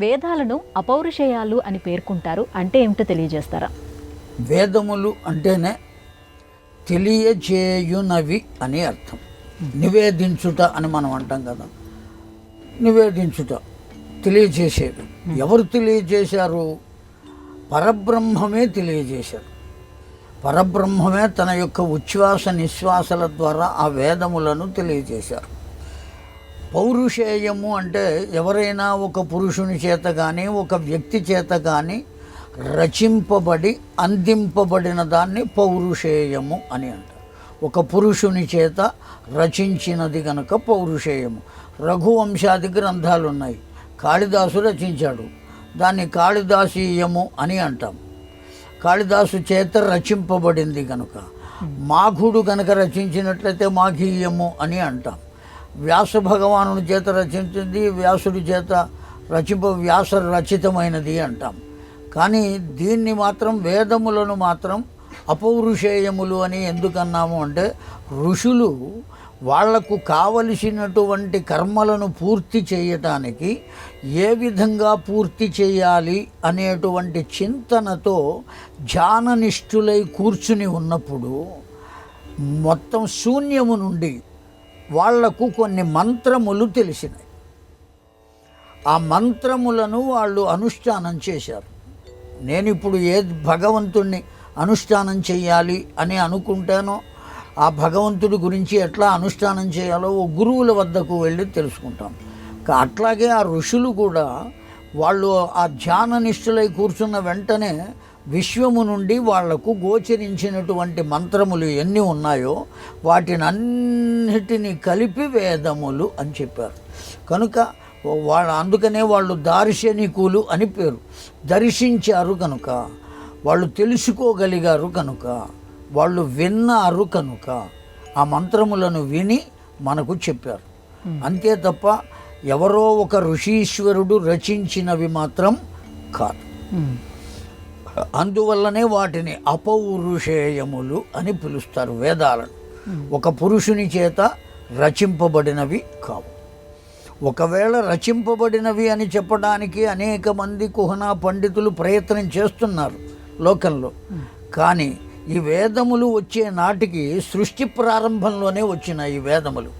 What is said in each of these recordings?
వేదాలను అపౌరుషేయాలు అని పేర్కొంటారు, అంటే ఏమిటో తెలియజేస్తారా? వేదములు అంటేనే తెలియచేయునవి అని అర్థం. నివేదించుట అని మనం అంటాం కదా, నివేదించుట, తెలియజేసేవి. ఎవరు తెలియజేశారు? పరబ్రహ్మమే తెలియజేశారు. పరబ్రహ్మమే తన యొక్క ఉచ్ఛ్వాస నిశ్వాసల ద్వారా ఆ వేదములను తెలియజేశారు. పౌరుషేయము అంటే ఎవరైనా ఒక పురుషుని చేత కానీ ఒక వ్యక్తి చేత కానీ రచింపబడి అందింపబడిన దాన్ని పౌరుషేయము అని అంటారు. ఒక పురుషుని చేత రచించినది గనుక పౌరుషేయము. రఘువంశాది గ్రంథాలు ఉన్నాయి, కాళిదాసు రచించాడు, దాన్ని కాళిదాసీయము అని అంటాం. కాళిదాసు చేత రచింపబడింది కనుక. మాఘుడు కనుక రచించినట్లయితే మాఘీయము అని అంటాం. వ్యాస భగవానుడి చేత రచించింది వ్యాసుడి చేత వ్యాస రచితమైనది అంటాం. కానీ దీన్ని మాత్రం, వేదములను మాత్రం అపౌరుషేయములు అని ఎందుకన్నాము అంటే, ఋషులు వాళ్లకు కావలసినటువంటి కర్మలను పూర్తి చేయటానికి ఏ విధంగా పూర్తి చేయాలి అనేటువంటి చింతనతో ధ్యాననిష్ఠులై కూర్చుని ఉన్నప్పుడు మొత్తం శూన్యము నుండి వాళ్లకు కొన్ని మంత్రములు తెలిసినాయి. ఆ మంత్రములను వాళ్ళు అనుష్ఠానం చేశారు. నేను ఇప్పుడు ఏ భగవంతుణ్ణి అనుష్ఠానం చేయాలి అని అనుకుంటానో ఆ భగవంతుడి గురించి ఎట్లా అనుష్ఠానం చేయాలో ఓ గురువుల వద్దకు వెళ్ళి తెలుసుకుంటాం. అట్లాగే ఆ ఋషులు కూడా వాళ్ళు ఆ ధ్యాన నిష్ఠులై కూర్చున్న వెంటనే విశ్వము నుండి వాళ్లకు గోచరించినటువంటి మంత్రములు ఎన్ని ఉన్నాయో వాటిని అన్నిటినీ కలిపి వేదములు అని చెప్పారు. కనుక అందుకనే వాళ్ళు దార్శనికులు అని పేరు. దర్శించారు కనుక, వాళ్ళు తెలుసుకోగలిగారు కనుక, వాళ్ళు విన్నారు కనుక ఆ మంత్రములను విని మనకు చెప్పారు. అంతే తప్ప ఎవరో ఒక ఋషీశ్వరుడు రచించినవి మాత్రం కాదు. అందువల్లనే వాటిని అపౌరుషేయములు అని పిలుస్తారు వేదాలను. ఒక పురుషుని చేత రచింపబడినవి కావు. ఒకవేళ రచింపబడినవి అని చెప్పడానికి అనేక మంది కుహనా పండితులు ప్రయత్నం చేస్తున్నారు లోకంలో. కానీ ఈ వేదములు వచ్చే నాటికి సృష్టి ప్రారంభంలోనే వచ్చినాయి ఈ వేదములు.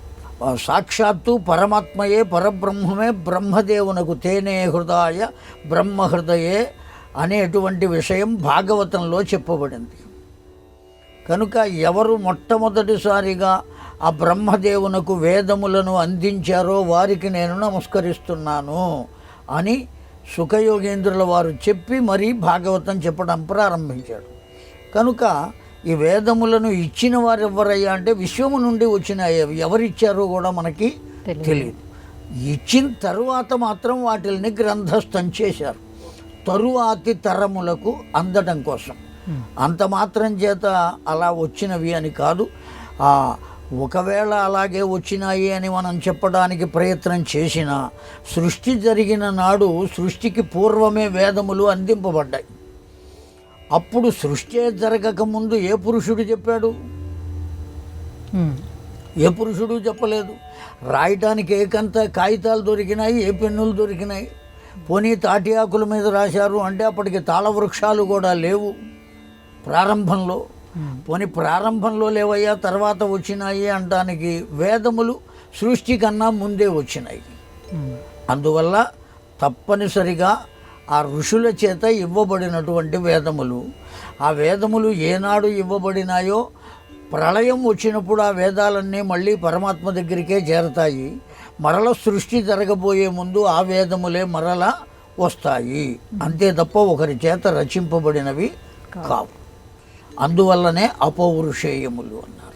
సాక్షాత్తు పరమాత్మయే, పరబ్రహ్మమే బ్రహ్మదేవునకు తేనే హృదయ బ్రహ్మహృదయే అనేటువంటి విషయం భాగవతంలో చెప్పబడింది. కనుక ఎవరు మొట్టమొదటిసారిగా ఆ బ్రహ్మదేవునకు వేదములను అందించారో వారికి నేను నమస్కరిస్తున్నాను అని సుఖయోగేంద్రుల వారు చెప్పి మరీ భాగవతం చెప్పడం ప్రారంభించాడు. కనుక ఈ వేదములను ఇచ్చిన వారు ఎవరయ్యా అంటే విశ్వము నుండి వచ్చిన ఎవరిచ్చారో కూడా మనకి తెలియదు. ఇచ్చిన తరువాత మాత్రం వాటిని గ్రంథస్థం చేశారు తరువాతి తరములకు అందడం కోసం. అంత మాత్రం చేత అలా వచ్చినవి అని కాదు. ఒకవేళ అలాగే వచ్చినాయి అని మనం చెప్పడానికి ప్రయత్నం చేసినా సృష్టి జరిగిన నాడు సృష్టికి పూర్వమే వేదములు అందింపబడ్డాయి. అప్పుడు సృష్టి జరగకముందు ఏ పురుషుడు చెప్పాడు? ఏ పురుషుడు చెప్పలేదు. రాయటానికి ఏకంత కాగితాలు దొరికినాయి, ఏ పెన్నులు దొరికినాయి. పోనీ తాటి ఆకుల మీద రాశారు అంటే అప్పటికి తాళ వృక్షాలు కూడా లేవు ప్రారంభంలో. పోనీ ప్రారంభంలో లేవయ్యా తర్వాత వచ్చినాయి అంటానికి వేదములు సృష్టి కన్నా ముందే వచ్చినాయి. అందువల్ల తప్పనిసరిగా ఆ ఋషుల చేత ఇవ్వబడినటువంటి వేదములు, ఆ వేదములు ఏనాడు ఇవ్వబడినాయో ప్రళయం వచ్చినప్పుడు ఆ వేదాలన్నీ మళ్ళీ పరమాత్మ దగ్గరికే చేరతాయి. మరల సృష్టి జరగబోయే ముందు ఆ వేదములే మరల వస్తాయి. అంతే తప్ప ఒకరి చేత రచింపబడినవి కావు. అందువల్లనే అపౌరుషేయములు అన్నారు.